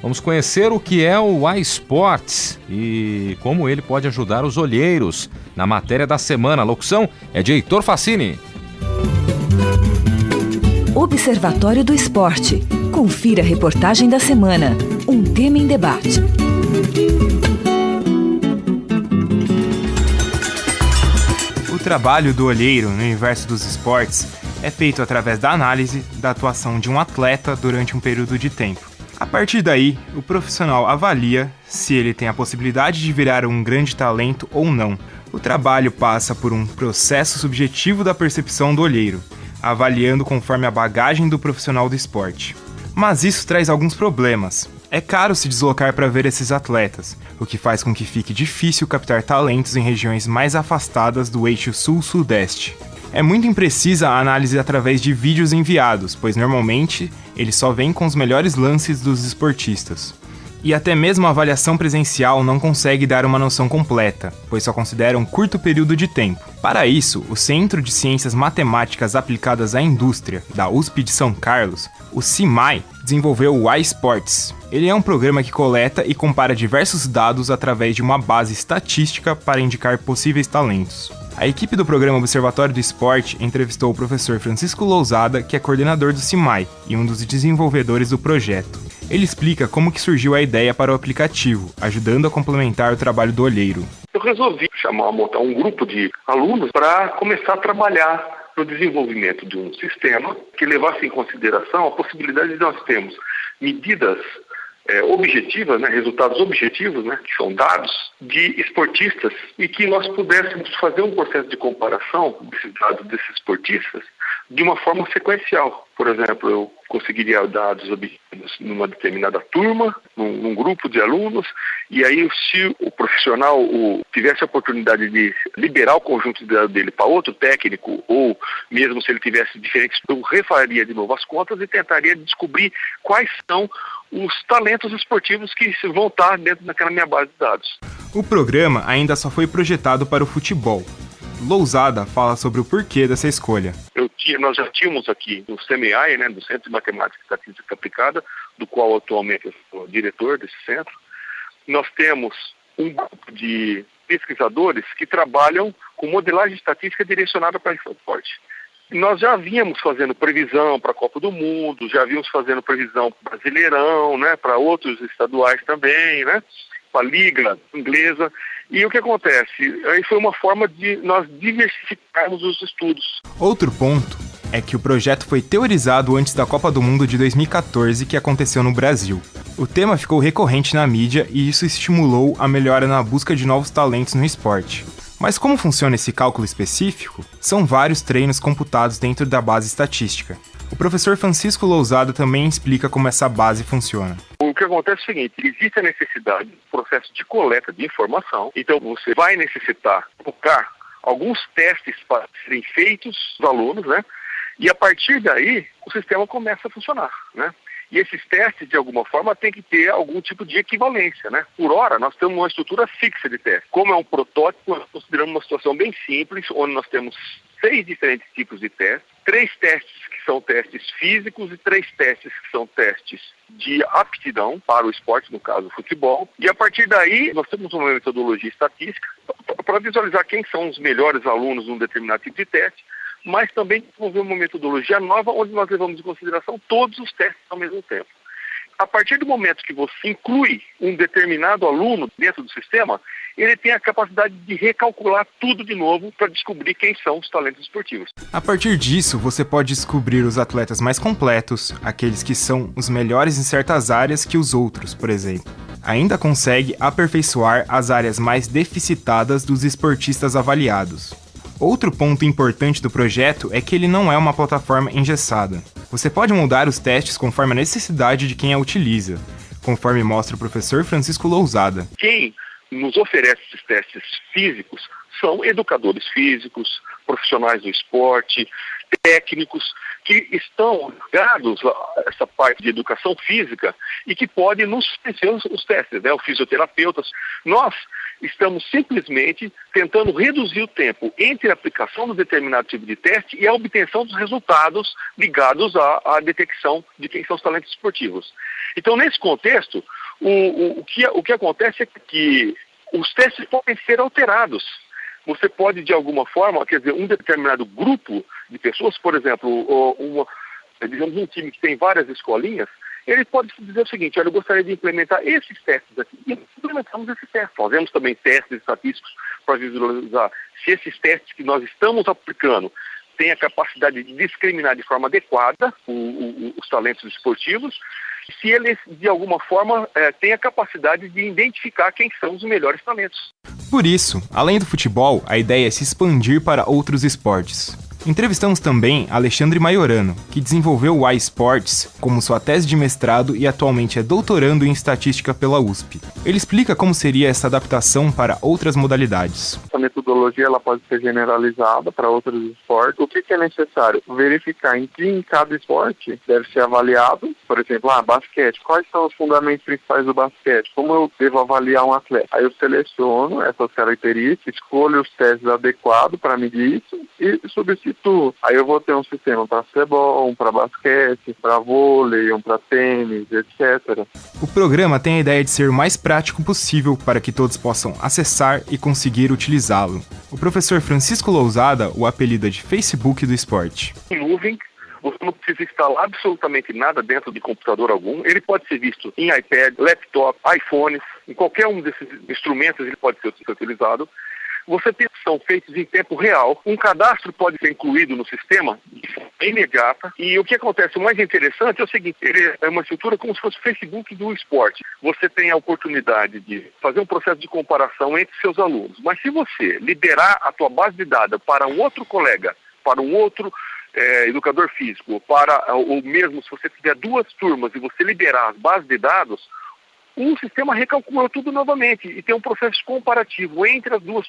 Vamos conhecer o que é o iSports e como ele pode ajudar os olheiros. Na matéria da semana, a locução é de Heitor Facini. Observatório do Esporte. Confira a reportagem da semana. Um tema em debate. O trabalho do olheiro no universo dos esportes é feito através da análise da atuação de um atleta durante um período de tempo. A partir daí, o profissional avalia se ele tem a possibilidade de virar um grande talento ou não. O trabalho passa por um processo subjetivo da percepção do olheiro, avaliando conforme a bagagem do profissional do esporte. Mas isso traz alguns problemas. É caro se deslocar para ver esses atletas, o que faz com que fique difícil captar talentos em regiões mais afastadas do eixo sul-sudeste. É muito imprecisa a análise através de vídeos enviados, pois normalmente eles só vêm com os melhores lances dos esportistas. E até mesmo a avaliação presencial não consegue dar uma noção completa, pois só considera um curto período de tempo. Para isso, o Centro de Ciências Matemáticas Aplicadas à Indústria, da USP de São Carlos, o CIMAI, desenvolveu o iSports. Ele é um programa que coleta e compara diversos dados através de uma base estatística para indicar possíveis talentos. A equipe do programa Observatório do Esporte entrevistou o professor Francisco Lousada, que é coordenador do CIMAI e um dos desenvolvedores do projeto. Ele explica como que surgiu a ideia para o aplicativo, ajudando a complementar o trabalho do olheiro. Eu resolvi montar um grupo de alunos para começar a trabalhar no desenvolvimento de um sistema que levasse em consideração a possibilidade de nós termos medidas objetivas, resultados objetivos, que são dados de esportistas, e que nós pudéssemos fazer um processo de comparação desses dados desses esportistas de uma forma sequencial. Por exemplo, eu conseguiria dados objetivos numa determinada turma, num grupo de alunos, e aí se o profissional tivesse a oportunidade de liberar o conjunto de dados dele para outro técnico, ou mesmo se ele tivesse diferentes, eu refaria de novo as contas e tentaria descobrir quais são os talentos esportivos que vão estar dentro daquela minha base de dados. O programa ainda só foi projetado para o futebol. Lousada fala sobre o porquê dessa escolha. Nós já tínhamos aqui no CMEI, do Centro de Matemática e Estatística Aplicada, do qual atualmente eu sou diretor desse centro. Nós temos um grupo de pesquisadores que trabalham com modelagem estatística direcionada para o esporte. Nós já vínhamos fazendo previsão para a Copa do Mundo, já vínhamos fazendo previsão para o Brasileirão, para outros estaduais também, para a Liga Inglesa. E o que acontece? Aí foi uma forma de nós diversificarmos os estudos. Outro ponto é que o projeto foi teorizado antes da Copa do Mundo de 2014, que aconteceu no Brasil. O tema ficou recorrente na mídia e isso estimulou a melhora na busca de novos talentos no esporte. Mas como funciona esse cálculo específico? São vários treinos computados dentro da base estatística. O professor Francisco Lousada também explica como essa base funciona. O que acontece é o seguinte: existe a necessidade do processo de coleta de informação, então você vai necessitar colocar alguns testes para serem feitos aos alunos, e a partir daí o sistema começa a funcionar, E esses testes, de alguma forma, têm que ter algum tipo de equivalência, Por hora, nós temos uma estrutura fixa de teste. Como é um protótipo, nós consideramos uma situação bem simples, onde nós temos 6 diferentes tipos de testes, 3 testes que são testes físicos e 3 testes que são testes de aptidão para o esporte, no caso o futebol. E a partir daí, nós temos uma metodologia estatística para visualizar quem são os melhores alunos num determinado tipo de teste, mas também desenvolver uma metodologia nova onde nós levamos em consideração todos os testes ao mesmo tempo. A partir do momento que você inclui um determinado aluno dentro do sistema, ele tem a capacidade de recalcular tudo de novo para descobrir quem são os talentos esportivos. A partir disso, você pode descobrir os atletas mais completos, aqueles que são os melhores em certas áreas que os outros, por exemplo. Ainda consegue aperfeiçoar as áreas mais deficitadas dos esportistas avaliados. Outro ponto importante do projeto é que ele não é uma plataforma engessada. Você pode mudar os testes conforme a necessidade de quem a utiliza, conforme mostra o professor Francisco Lousada. Quem nos oferece esses testes físicos são educadores físicos, profissionais do esporte, técnicos que estão ligados a essa parte de educação física e que podem nos fornecer os testes, os fisioterapeutas. Nós estamos simplesmente tentando reduzir o tempo entre a aplicação de determinado tipo de teste e a obtenção dos resultados ligados à detecção de quem são os talentos esportivos. Então, nesse contexto, o que acontece é que os testes podem ser alterados. Você pode, de alguma forma, quer dizer, um determinado grupo de pessoas, por exemplo, digamos um time que tem várias escolinhas, ele pode dizer o seguinte: olha, eu gostaria de implementar esses testes aqui. E implementamos esses testes. Fazemos também testes estatísticos para visualizar se esses testes que nós estamos aplicando têm a capacidade de discriminar de forma adequada os talentos esportivos, se eles, de alguma forma, têm a capacidade de identificar quem são os melhores talentos. Por isso, além do futebol, a ideia é se expandir para outros esportes. Entrevistamos também Alexandre Maiorano, que desenvolveu o iSports como sua tese de mestrado e atualmente é doutorando em estatística pela USP. Ele explica como seria essa adaptação para outras modalidades. Essa metodologia ela pode ser generalizada para outros esportes. O que é necessário? Verificar em que em cada esporte deve ser avaliado. Por exemplo, basquete. Quais são os fundamentos principais do basquete? Como eu devo avaliar um atleta? Aí eu seleciono essas características, escolho os testes adequados para medir isso e substituo. Aí eu vou ter um sistema para futebol, um para basquete, para vôlei, um para tênis, etc. O programa tem a ideia de ser o mais prático possível para que todos possam acessar e conseguir utilizá-lo. O professor Francisco Lousada o apelida de Facebook do esporte. Em nuvem, você não precisa instalar absolutamente nada dentro de computador algum. Ele pode ser visto em iPad, laptop, iPhones, em qualquer um desses instrumentos ele pode ser utilizado. São feitos em tempo real. Um cadastro pode ser incluído no sistema de forma imediata. E o que acontece, o mais interessante é o seguinte: ele é uma estrutura como se fosse o Facebook do esporte. Você tem a oportunidade de fazer um processo de comparação entre seus alunos. Mas se você liberar a tua base de dados para um outro colega, para um outro educador físico, ou mesmo se você tiver duas turmas e você liberar as bases de dados, o sistema recalcula tudo novamente e tem um processo comparativo entre as duas.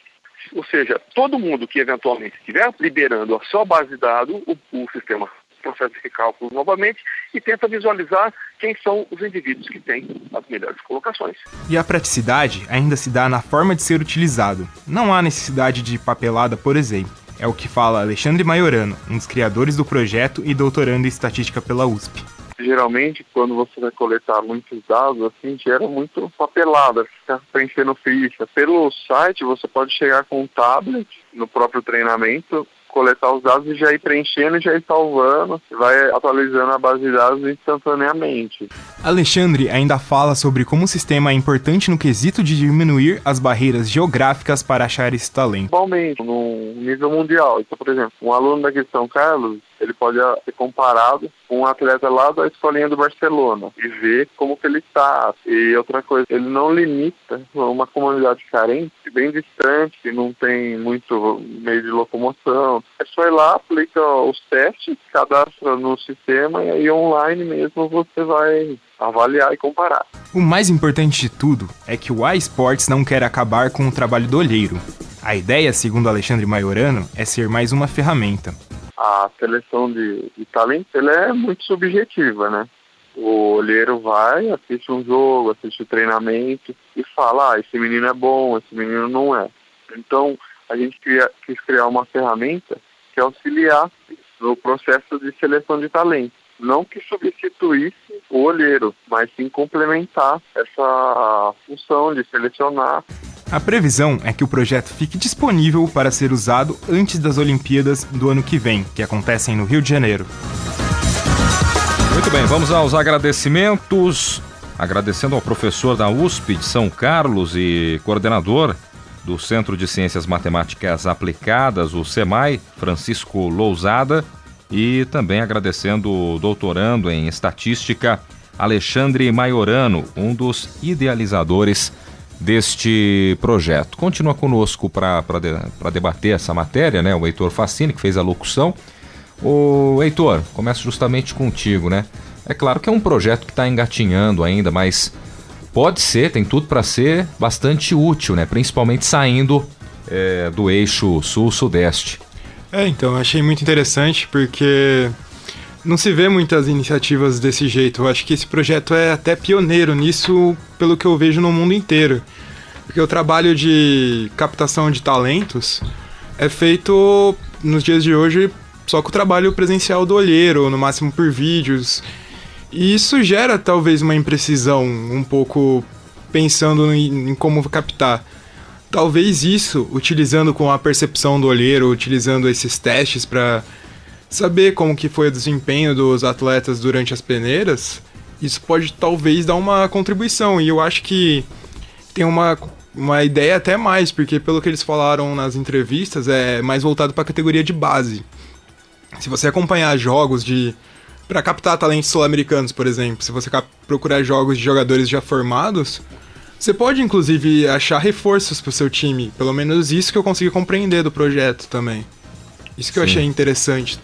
Ou seja, todo mundo que eventualmente estiver liberando a sua base de dados, o sistema processa esse cálculo novamente e tenta visualizar quem são os indivíduos que têm as melhores colocações. E a praticidade ainda se dá na forma de ser utilizado. Não há necessidade de papelada, por exemplo. É o que fala Alexandre Maiorano, um dos criadores do projeto e doutorando em estatística pela USP. Geralmente, quando você vai coletar muitos dados, assim, gera muito papelada, ficar preenchendo ficha. Pelo site, você pode chegar com um tablet no próprio treinamento, coletar os dados e já ir preenchendo e já ir salvando, vai atualizando a base de dados instantaneamente. Alexandre ainda fala sobre como o sistema é importante no quesito de diminuir as barreiras geográficas para achar esse talento. Principalmente no nível mundial. Então, por exemplo, um aluno daqui de São Carlos, ele pode ser comparado com um atleta lá da escolinha do Barcelona e ver como que ele está. E outra coisa, ele não limita uma comunidade carente, bem distante, que não tem muito meio de locomoção. É só ir lá, aplica os testes, cadastra no sistema e aí online mesmo você vai avaliar e comparar. O mais importante de tudo é que o iSports não quer acabar com o trabalho do olheiro. A ideia, segundo Alexandre Maiorano, é ser mais uma ferramenta. A seleção de talentos ela é muito subjetiva, né? O olheiro vai, assiste um jogo, assiste o treinamento e fala, esse menino é bom, esse menino não é. Então, a gente quis criar uma ferramenta que auxiliasse no processo de seleção de talentos. Não que substituísse o olheiro, mas sim complementar essa função de selecionar. A previsão é que o projeto fique disponível para ser usado antes das Olimpíadas do ano que vem, que acontecem no Rio de Janeiro. Muito bem, vamos aos agradecimentos. Agradecendo ao professor da USP de São Carlos e coordenador do Centro de Ciências Matemáticas Aplicadas, o CEMAI, Francisco Lousada, e também agradecendo o doutorando em estatística, Alexandre Maiorano, um dos idealizadores deste projeto. Continua conosco para debater essa matéria, né? O Heitor Facini, que fez a locução. O Heitor, começo justamente contigo, né? É claro que é um projeto que está engatinhando ainda, mas pode ser, tem tudo para ser bastante útil, né? Principalmente saindo do eixo sul-sudeste. Então, achei muito interessante porque não se vê muitas iniciativas desse jeito. Eu acho que esse projeto é até pioneiro nisso, pelo que eu vejo no mundo inteiro. Porque o trabalho de captação de talentos é feito nos dias de hoje só com o trabalho presencial do olheiro, no máximo por vídeos. E isso gera talvez uma imprecisão, um pouco pensando em como captar. Talvez isso, utilizando com a percepção do olheiro, utilizando esses testes para saber como que foi o desempenho dos atletas durante as peneiras, isso pode talvez dar uma contribuição. E eu acho que tem uma ideia até mais, porque pelo que eles falaram nas entrevistas, é mais voltado para a categoria de base. Se você acompanhar jogos para captar talentos sul-americanos, por exemplo, se você procurar jogos de jogadores já formados, você pode inclusive achar reforços para o seu time. Pelo menos isso que eu consegui compreender do projeto também. Isso que eu achei interessante.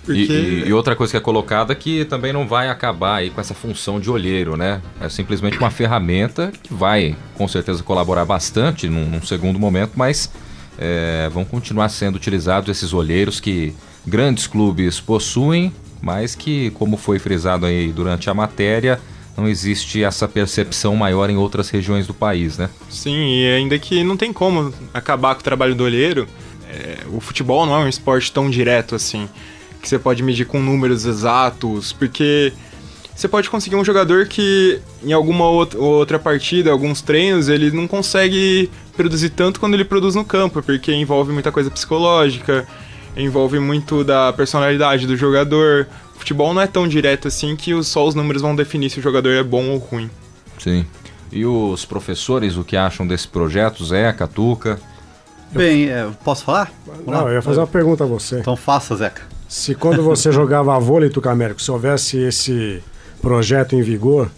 Porque... E outra coisa que é colocada é que também não vai acabar aí com essa função de olheiro, né? É simplesmente uma ferramenta que vai, com certeza, colaborar bastante num segundo momento, mas vão continuar sendo utilizados esses olheiros que grandes clubes possuem, mas que, como foi frisado aí durante a matéria, não existe essa percepção maior em outras regiões do país, né? Sim, e ainda que não tem como acabar com o trabalho do olheiro, o futebol não é um esporte tão direto assim, que você pode medir com números exatos, porque você pode conseguir um jogador que em alguma outra partida, alguns treinos, ele não consegue produzir tanto quando ele produz no campo, porque envolve muita coisa psicológica, envolve muito da personalidade do jogador. O futebol não é tão direto assim que só os números vão definir se o jogador é bom ou ruim. Sim. E os professores, o que acham desse projeto, Zeca, Tuca? Bem, posso falar? Não, eu ia fazer uma pergunta a você. Então faça, Zeca. Se quando você jogava vôlei, Tucamérico, se houvesse esse projeto em vigor,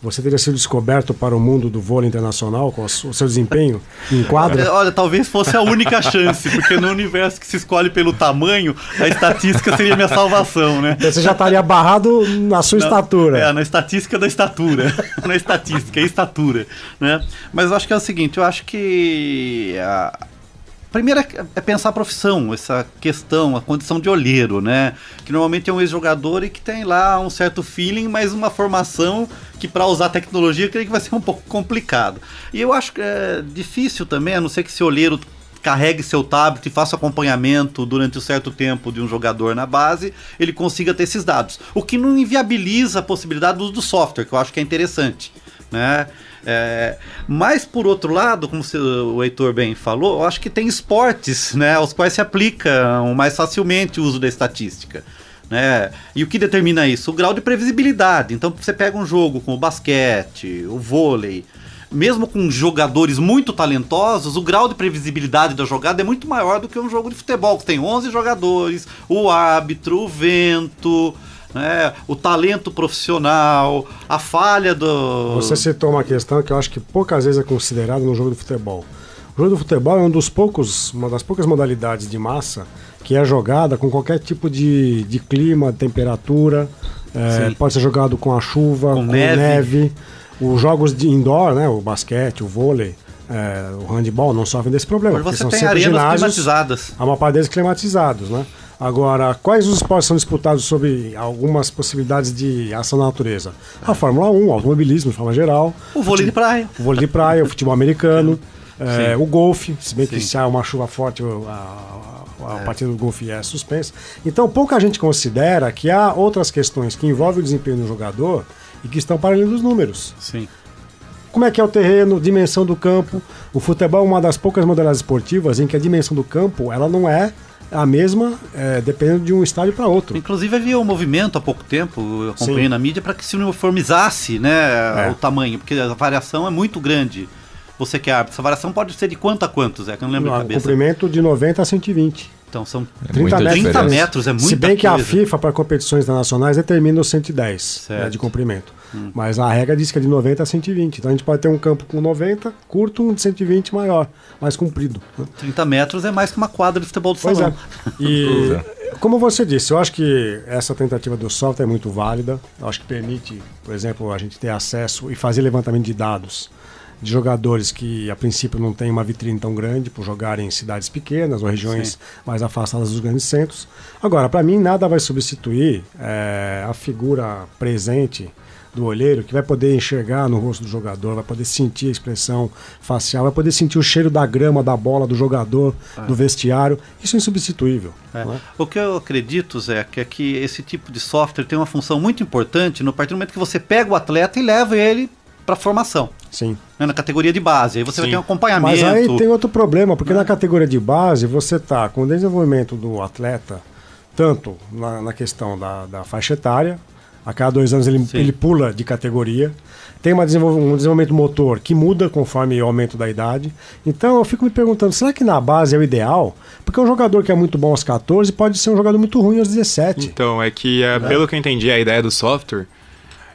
você teria sido descoberto para o mundo do vôlei internacional com o seu desempenho em quadra? Olha, talvez fosse a única chance, porque no universo que se escolhe pelo tamanho, a estatística seria minha salvação, né? Você já estaria barrado na sua estatura. Na estatística da estatura. Na estatística, é estatura, né? Mas eu acho que é o seguinte, eu acho que... Primeiro é pensar a profissão, essa questão, a condição de olheiro, né? Que normalmente é um ex-jogador e que tem lá um certo feeling, mas uma formação que para usar tecnologia eu creio que vai ser um pouco complicado. E eu acho que é difícil também, a não ser que esse olheiro carregue seu tablet e faça acompanhamento durante um certo tempo de um jogador na base, ele consiga ter esses dados. O que não inviabiliza a possibilidade do uso do software, que eu acho que é interessante, né? Mas por outro lado, como o Heitor bem falou, eu acho que tem esportes, né, aos quais se aplica mais facilmente o uso da estatística, né? E o que determina isso? O grau de previsibilidade. Então você pega um jogo como o basquete, o vôlei, mesmo com jogadores muito talentosos, o grau de previsibilidade da jogada é muito maior do que um jogo de futebol, que tem 11 jogadores, o árbitro, o vento... o talento profissional, a falha do... Você citou uma questão que eu acho que poucas vezes é considerada no jogo de futebol. O jogo de futebol é uma das poucas modalidades de massa que é jogada com qualquer tipo de clima, de temperatura, pode ser jogado com a chuva, com neve. Os jogos de indoor, né, o basquete, o vôlei, o handball não sofrem desse problema. Mas você tem arenas climatizadas. Há uma parte deles climatizados, né? Agora, quais os esportes são disputados sob algumas possibilidades de ação na natureza? A Fórmula 1, o automobilismo de forma geral. O vôlei de praia. O vôlei de praia, o futebol americano, o golfe, se bem que se há uma chuva forte, a partida do golfe é suspensa. Então, pouca gente considera que há outras questões que envolvem o desempenho do jogador e que estão para além dos números. Sim. Como é que é o terreno, dimensão do campo? O futebol é uma das poucas modalidades esportivas em que a dimensão do campo ela não é a mesma, dependendo de um estádio para outro. Inclusive havia um movimento há pouco tempo, eu acompanhei na mídia, para que se uniformizasse, né, o tamanho, porque a variação é muito grande. Você que é árbitro, essa variação pode ser de quanto a quanto, Zé? Que eu não lembro de cabeça. Comprimento de 90 a 120. Então são 30 metros, é muita coisa. Se bem que a FIFA, para competições internacionais, determina os 110 de comprimento. Mas a regra diz que é de 90 a 120. Então a gente pode ter um campo com 90, curto, um de 120 maior, mais comprido. 30 metros é mais que uma quadra de futebol do salão. E como você disse, eu acho que essa tentativa do software é muito válida. Eu acho que permite, por exemplo, a gente ter acesso e fazer levantamento de dados de jogadores que a princípio não tem uma vitrine tão grande por jogar em cidades pequenas ou regiões mais afastadas dos grandes centros. Agora, para mim, nada vai substituir a figura presente do olheiro, que vai poder enxergar no rosto do jogador, vai poder sentir a expressão facial, vai poder sentir o cheiro da grama, da bola, do jogador, do vestiário. Isso é insubstituível. Não é? O que eu acredito, Zé, é que esse tipo de software tem uma função muito importante no partir do momento que você pega o atleta e leva ele para formação. Sim. Na categoria de base. Aí você vai ter um acompanhamento. Mas aí tem outro problema, porque na categoria de base você está com o desenvolvimento do atleta, tanto na questão da faixa etária, a cada 2 anos ele pula de categoria, tem um desenvolvimento motor que muda conforme o aumento da idade. Então eu fico me perguntando, será que na base é o ideal? Porque um jogador que é muito bom aos 14 pode ser um jogador muito ruim aos 17. Então, pelo que eu entendi, a ideia do software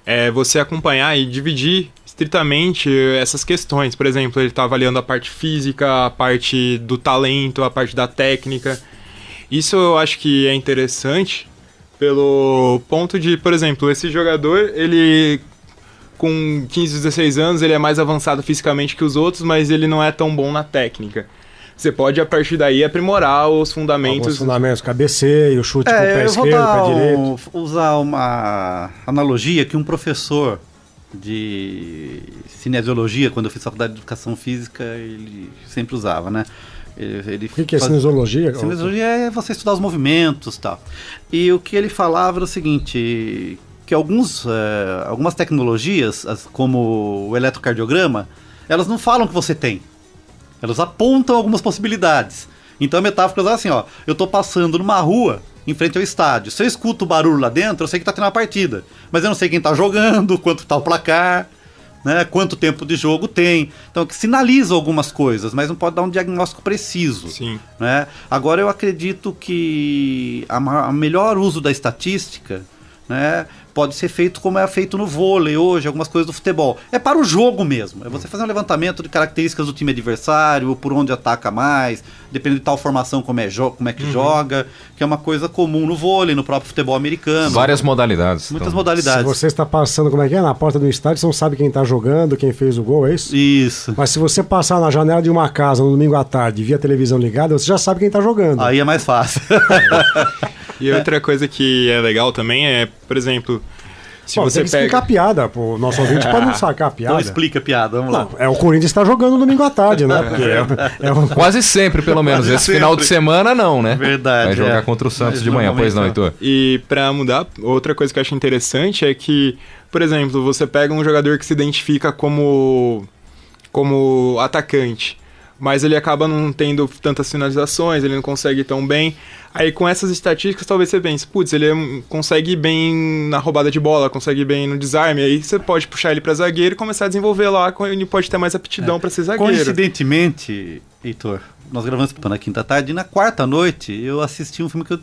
é você acompanhar e dividir estritamente essas questões. Por exemplo, ele está avaliando a parte física, a parte do talento, a parte da técnica. Isso eu acho que é interessante pelo ponto de, por exemplo, esse jogador, ele com 15, 16 anos, ele é mais avançado fisicamente que os outros, mas ele não é tão bom na técnica. Você pode, a partir daí, aprimorar os fundamentos. Alguns fundamentos, cabeceio, chute com o pé esquerdo, pé direito. Usar uma analogia que um professor de cinesiologia, quando eu fiz faculdade de educação física, ele sempre usava, né? O que é cinesiologia? Cinesiologia é você estudar os movimentos e tal. E o que ele falava era o seguinte, que algumas tecnologias, como o eletrocardiograma, elas não falam que você tem. Elas apontam algumas possibilidades. Então a metáfora é assim, eu tô passando numa rua em frente ao estádio. Se eu escuto o barulho lá dentro, eu sei que tá tendo uma partida. Mas eu não sei quem tá jogando, quanto tá o placar, né, quanto tempo de jogo tem. Então, que sinaliza algumas coisas, mas não pode dar um diagnóstico preciso. Sim. Né? Agora, eu acredito que o melhor uso da estatística, né, pode ser feito como é feito no vôlei hoje, algumas coisas do futebol. É para o jogo mesmo. É você fazer um levantamento de características do time adversário, por onde ataca mais, dependendo de tal formação, como é que joga, que é uma coisa comum no vôlei, no próprio futebol americano. Várias modalidades. Muitas modalidades. Se você está passando, na porta do estádio, você não sabe quem está jogando, quem fez o gol, é isso? Isso. Mas se você passar na janela de uma casa no domingo à tarde, via a televisão ligada, você já sabe quem está jogando. Aí é mais fácil. E outra coisa que é legal também é, por exemplo, se Bom, você tem que explicar a piada, pô. O nosso ouvinte pode não sacar a piada. Então explica a piada, vamos lá. O Corinthians está jogando no domingo à tarde, né? Porque Quase sempre, pelo menos. Esse final de semana não, né? Verdade. Vai jogar contra o Santos de manhã, pois não, Heitor? E pra mudar, outra coisa que eu acho interessante é que, por exemplo, você pega um jogador que se identifica como atacante, mas ele acaba não tendo tantas finalizações, ele não consegue ir tão bem. Aí com essas estatísticas talvez você pense, ele consegue ir bem na roubada de bola, consegue ir bem no desarme, aí você pode puxar ele para zagueiro e começar a desenvolver lá, ele pode ter mais aptidão para ser zagueiro. Coincidentemente, Heitor, nós gravamos na quinta tarde e na quarta noite eu assisti um filme que eu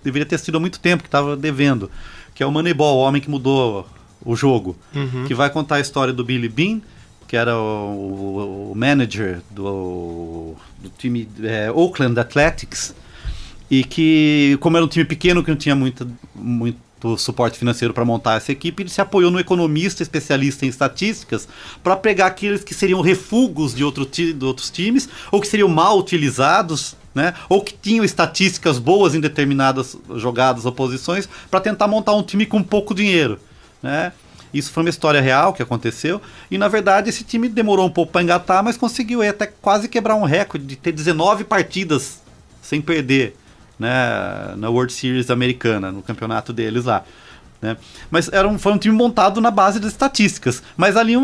deveria ter assistido há muito tempo, que estava devendo, que é o Moneyball, o homem que mudou o jogo, que vai contar a história do Billy Bean, que era o manager do time Oakland Athletics, e que, como era um time pequeno que não tinha muito suporte financeiro para montar essa equipe, ele se apoiou no economista especialista em estatísticas para pegar aqueles que seriam refugos de outros times, ou que seriam mal utilizados, né, ou que tinham estatísticas boas em determinadas jogadas ou posições, para tentar montar um time com pouco dinheiro, né? Isso foi uma história real que aconteceu, e na verdade esse time demorou um pouco para engatar, mas conseguiu até quase quebrar um recorde de ter 19 partidas sem perder, né, na World Series americana, no campeonato deles lá, né? Mas foi um time montado na base das estatísticas, mas ali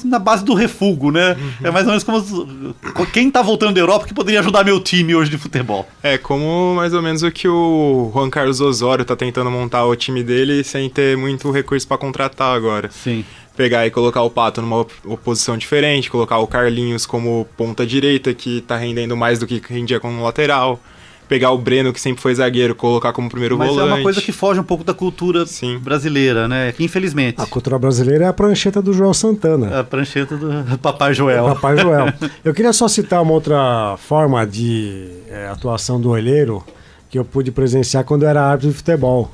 na base do refúgio, né? É mais ou menos como quem tá voltando da Europa que poderia ajudar meu time hoje de futebol. É como mais ou menos o que o Juan Carlos Osório tá tentando montar o time dele sem ter muito recurso para contratar agora. Sim. Pegar e colocar o Pato numa posição diferente, colocar o Carlinhos como ponta direita, que tá rendendo mais do que rendia como lateral. Pegar o Breno, que sempre foi zagueiro, colocar como primeiro volante. Mas é uma coisa que foge um pouco da cultura brasileira, né? Infelizmente. A cultura brasileira é a prancheta do Joel Santana. A prancheta do Papai Joel. Papai Joel. Eu queria só citar uma outra forma de atuação do olheiro que eu pude presenciar quando eu era árbitro de futebol.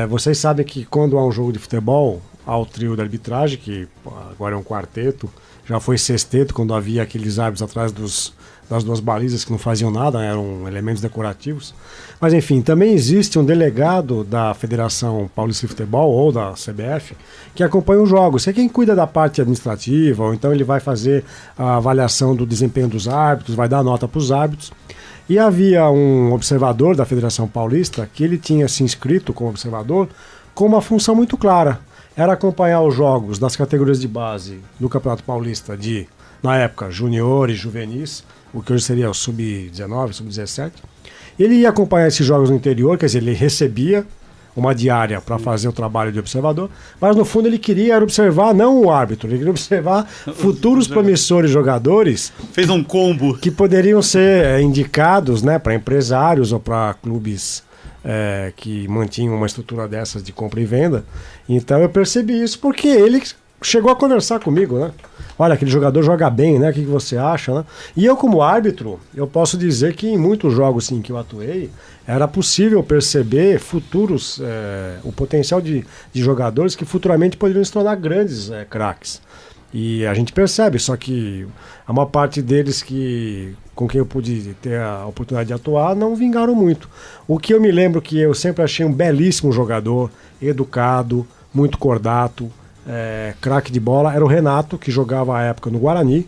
Vocês sabem que quando há um jogo de futebol, ao trio da arbitragem, que agora é um quarteto, já foi sexteto quando havia aqueles árbitros atrás das duas balizas que não faziam nada, eram elementos decorativos. Mas enfim, também existe um delegado da Federação Paulista de Futebol, ou da CBF, que acompanha os jogos. É quem cuida da parte administrativa, ou então ele vai fazer a avaliação do desempenho dos árbitros, vai dar nota para os árbitros. E havia um observador da Federação Paulista que ele tinha se inscrito como observador com uma função muito clara. Era acompanhar os jogos das categorias de base do Campeonato Paulista de, na época, juniores, juvenis, o que hoje seria o sub-19, sub-17. Ele ia acompanhar esses jogos no interior, quer dizer, ele recebia uma diária para fazer o trabalho de observador, mas no fundo ele queria observar não o árbitro, ele queria observar futuros promissores jogadores. Fez um combo. Que poderiam ser indicados, né, para empresários ou para clubes que mantinham uma estrutura dessas de compra e venda. Então eu percebi isso porque ele chegou a conversar comigo, né? Olha, aquele jogador joga bem, né? O que você acha, né? E eu, como árbitro, eu posso dizer que em muitos jogos sim, que eu atuei, era possível perceber futuros, o potencial de jogadores que futuramente poderiam se tornar grandes craques. E a gente percebe, só que a maior parte deles com quem eu pude ter a oportunidade de atuar não vingaram muito. O que eu me lembro que eu sempre achei um belíssimo jogador, educado, muito cordato, craque de bola, era o Renato, que jogava à época no Guarani.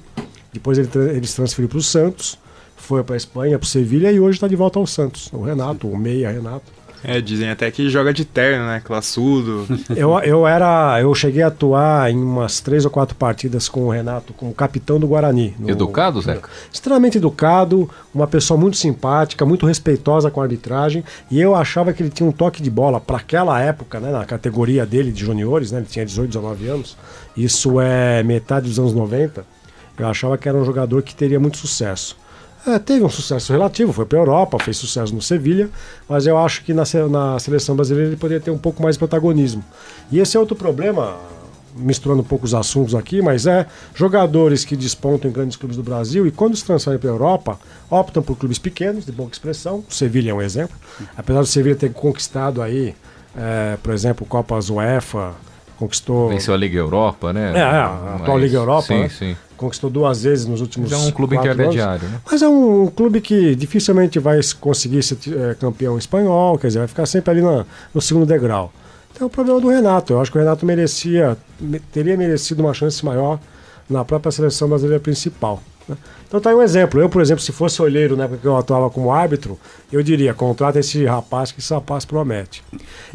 Depois ele se transferiu para o Santos, foi para a Espanha, para o Sevilha e hoje está de volta ao Santos. O Renato, o meia Renato. Dizem até que joga de terno, né? Classudo. Eu cheguei a atuar em umas 3 ou 4 partidas com o Renato, como capitão do Guarani. Educado, Zeca? Extremamente educado, uma pessoa muito simpática, muito respeitosa com a arbitragem, e eu achava que ele tinha um toque de bola para aquela época, né, na categoria dele de juniores, né, ele tinha 18, 19 anos, isso é metade dos anos 90, eu achava que era um jogador que teria muito sucesso. Teve um sucesso relativo, foi para a Europa, fez sucesso no Sevilha, mas eu acho que na seleção brasileira ele poderia ter um pouco mais de protagonismo. E esse é outro problema, misturando um pouco os assuntos aqui, mas jogadores que despontam em grandes clubes do Brasil e quando se transferem para a Europa, optam por clubes pequenos, de boa expressão. O Sevilha é um exemplo. Apesar do Sevilha ter conquistado aí, por exemplo, Copas UEFA, conquistou... Venceu a Liga Europa, né? A atual Liga Europa, sim, né? Sim. Conquistou 2 vezes nos últimos 4 anos. É um clube intermediário, né? Mas é um clube que dificilmente vai conseguir ser campeão espanhol, quer dizer, vai ficar sempre ali no segundo degrau. Então é o problema do Renato. Eu acho que o Renato teria merecido uma chance maior na própria seleção brasileira principal, né? Então tá aí um exemplo. Eu, por exemplo, se fosse olheiro na época que eu atuava como árbitro, eu diria, contrata esse rapaz que esse rapaz promete.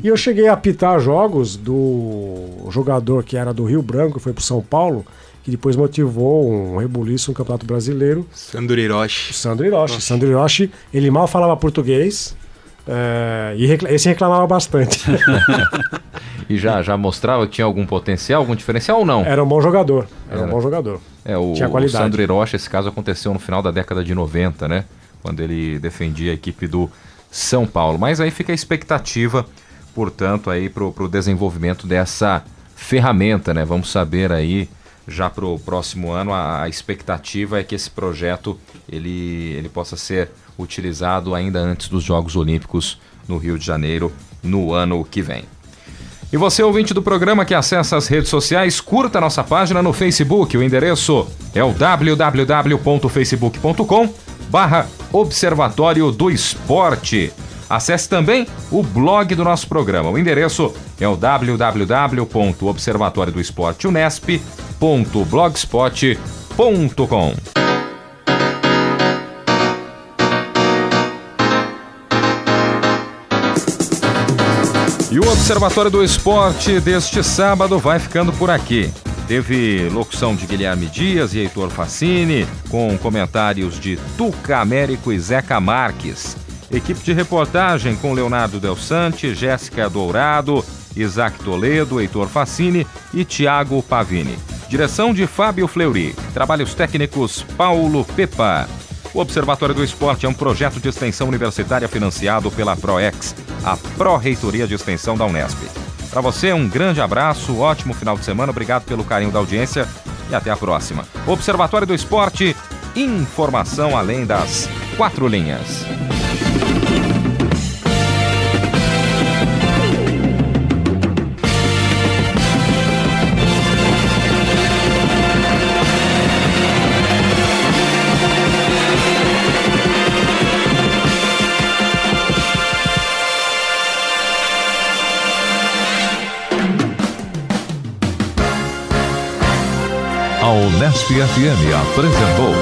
E eu cheguei a apitar jogos do jogador que era do Rio Branco, foi pro São Paulo, que depois motivou um rebuliço no Campeonato Brasileiro. Sandro Hiroshi. Sandro Hiroshi, ele mal falava português, e esse reclamava bastante. E já mostrava que tinha algum potencial, algum diferencial ou não? Era um bom jogador, um bom jogador. Tinha qualidade. O Sandro Hiroshi, esse caso aconteceu no final da década de 90, né? Quando ele defendia a equipe do São Paulo. Mas aí fica a expectativa, portanto, aí pro desenvolvimento dessa ferramenta, né? Vamos saber aí, já pro próximo ano, a expectativa é que esse projeto ele possa ser utilizado ainda antes dos Jogos Olímpicos no Rio de Janeiro, no ano que vem. E você, ouvinte do programa que acessa as redes sociais, curta a nossa página no Facebook. O endereço é o www.facebook.com/Observatório do Esporte. Acesse também o blog do nosso programa. O endereço é o www.observatoriodoesporteunesp.blogspot.com. E o Observatório do Esporte deste sábado vai ficando por aqui. Teve locução de Guilherme Dias e Heitor Facini, com comentários de Tuca Américo e Zeca Marques. Equipe de reportagem com Leonardo Del Sante, Jéssica Dourado, Isaac Toledo, Heitor Facini e Thiago Pavini. Direção de Fábio Fleury. Trabalhos técnicos Paulo Pepa. O Observatório do Esporte é um projeto de extensão universitária financiado pela ProEx, a Pró-Reitoria de Extensão da Unesp. Para você, um grande abraço, ótimo final de semana, obrigado pelo carinho da audiência e até a próxima. Observatório do Esporte, informação além das 4 linhas. A Unesp FM apresentou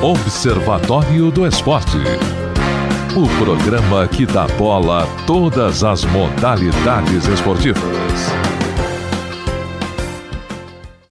Observatório do Esporte, o programa que dá bola a todas as modalidades esportivas.